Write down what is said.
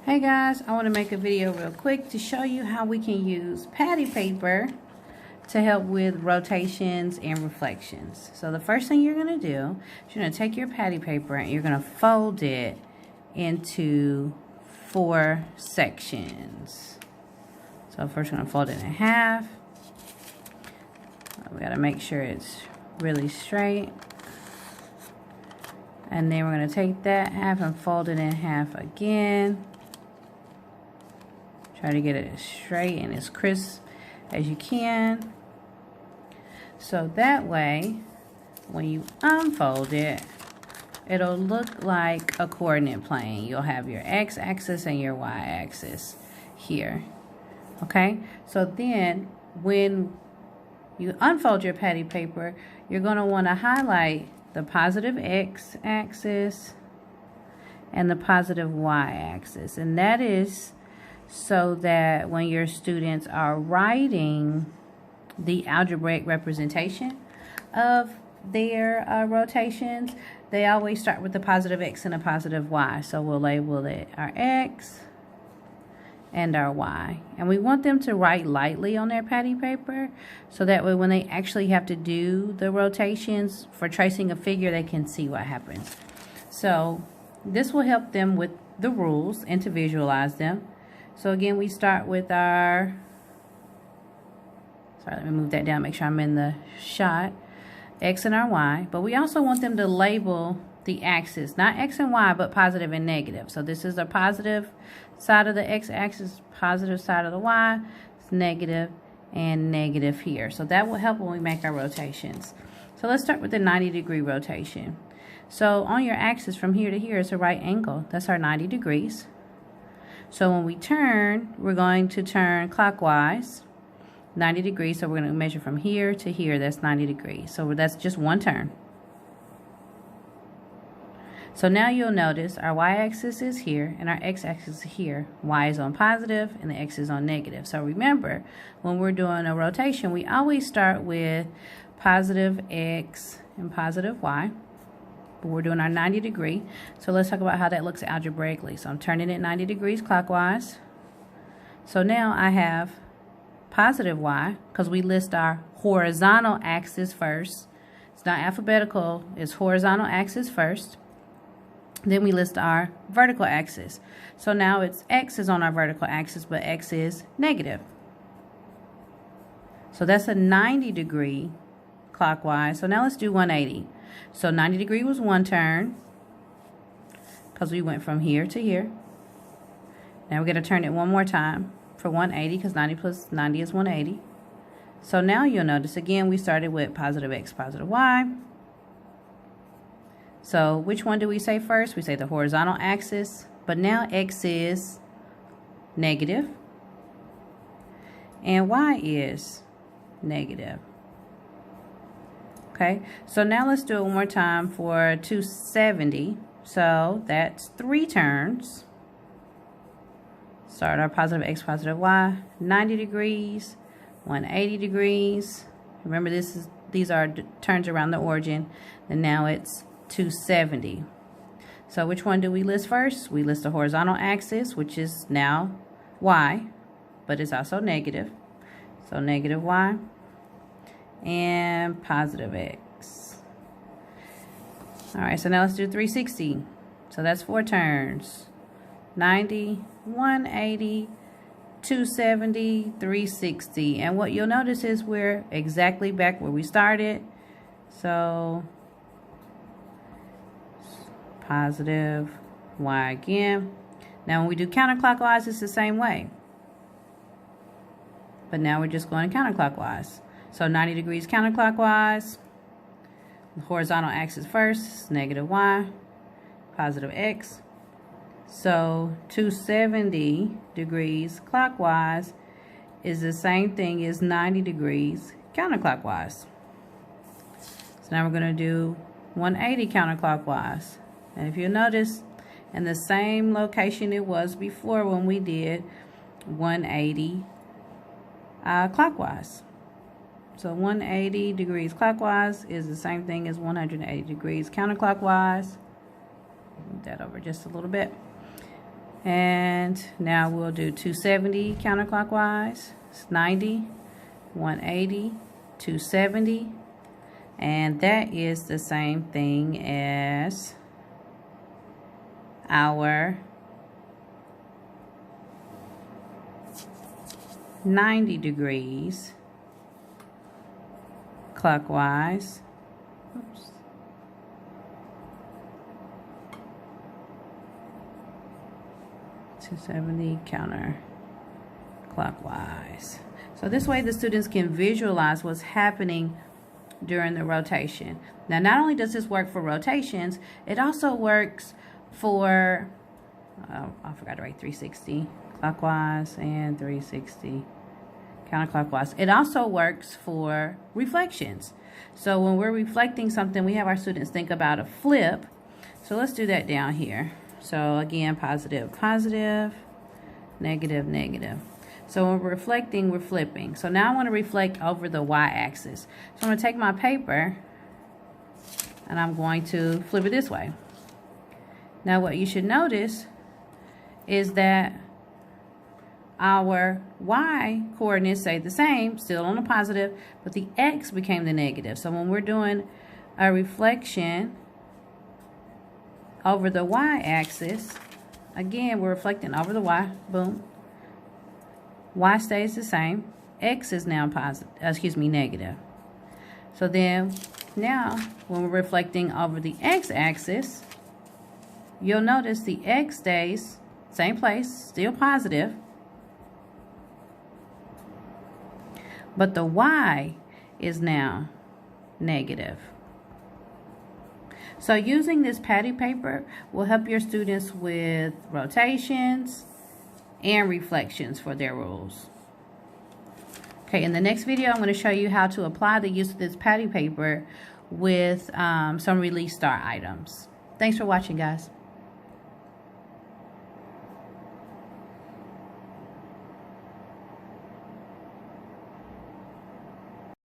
Hey guys, I want to make a video real quick to show you how we can use patty paper to help with rotations and reflections. So the first thing you're going to do is you're going to take your patty paper and you're going to fold it into 4 sections. So first we're going to fold it in half. We got to make sure it's really straight. And then we're going to take that half and fold it in half again. Try to get it as straight and as crisp as you can. So that way, when you unfold it, it'll look like a coordinate plane. You'll have your x-axis and your y-axis here. Okay? So then, when you unfold your patty paper, you're going to want to highlight the positive x-axis and the positive y-axis. And that is so that when your students are writing the algebraic representation of their rotations, they always start with the positive x and a positive y. So we'll label it our x and our y. And we want them to write lightly on their patty paper, so that way when they actually have to do the rotations for tracing a figure, they can see what happens. So this will help them with the rules and to visualize them. So again, we start with our, sorry, let me move that down, make sure I'm in the shot, x and our y. But we also want them to label the axis, not x and y, but positive and negative. So this is the positive side of the x-axis, positive side of the y, it's negative and negative here. So that will help when we make our rotations. So let's start with the 90-degree rotation. So on your axis from here to here is a right angle. That's our 90 degrees. So when we turn, we're going to turn clockwise 90 degrees. So we're going to measure from here to here. That's 90 degrees. So that's just one turn. So now you'll notice our y-axis is here and our x-axis is here. Y is on positive and the x is on negative. So remember, when we're doing a rotation, we always start with positive x and positive y. But we're doing our 90 degree. So let's talk about how that looks algebraically. So I'm turning it 90 degrees clockwise. So now I have positive y, because we list our horizontal axis first. It's not alphabetical, it's horizontal axis first. Then we list our vertical axis. So now it's x is on our vertical axis, but x is negative. So that's a 90 degree clockwise. So now let's do 180. So 90 degree was one turn, because we went from here to here. Now we're going to turn it one more time for 180, because 90 plus 90 is 180. So now you'll notice again we started with positive x, positive y. So which one do we say first? We say the horizontal axis, but now x is negative and y is negative. Okay, so now let's do it one more time for 270. So that's 3 turns. Start our positive x, positive y, 90 degrees, 180 degrees. Remember, these are turns around the origin, and now it's 270. So which one do we list first? We list the horizontal axis, which is now y, but it's also negative. So negative y and positive x. All right, so now let's do 360. So that's 4 turns. 90, 180, 270, 360. And what you'll notice is we're exactly back where we started. So positive y again. Now when we do counterclockwise, it's the same way. But now we're just going counterclockwise. So 90 degrees counterclockwise. The horizontal axis first, negative y, positive x. So 270 degrees clockwise is the same thing as 90 degrees counterclockwise. So now we're going to do 180 counterclockwise. And if you notice, in the same location it was before when we did 180 clockwise. So 180 degrees clockwise is the same thing as 180 degrees counterclockwise. Move that over just a little bit. And now we'll do 270 counterclockwise. It's 90, 180, 270. And that is the same thing as our 90 degrees clockwise. Oops. .270 counterclockwise. So this way the students can visualize what's happening during the rotation. Now, not only does this work for rotations, it also works for, I forgot to write 360 clockwise and 360 counterclockwise. It also works for reflections. So when we're reflecting something, we have our students think about a flip. So let's do that down here. So again, positive, positive, negative, negative. So when we're reflecting, we're flipping. So now I want to reflect over the y-axis. So I'm going to take my paper and I'm going to flip it this way. Now what you should notice is that our y coordinates stay the same, still on the positive, but the x became the negative. So when we're doing a reflection over the y-axis, again, we're reflecting over the y, boom. Y stays the same. X is now positive, negative. So then, now, when we're reflecting over the x-axis, you'll notice the x stays same place, still positive, but the y is now negative. So using this patty paper will help your students with rotations and reflections for their rules. Okay, in the next video, I'm going to show you how to apply the use of this patty paper with some release star items. Thanks for watching, guys.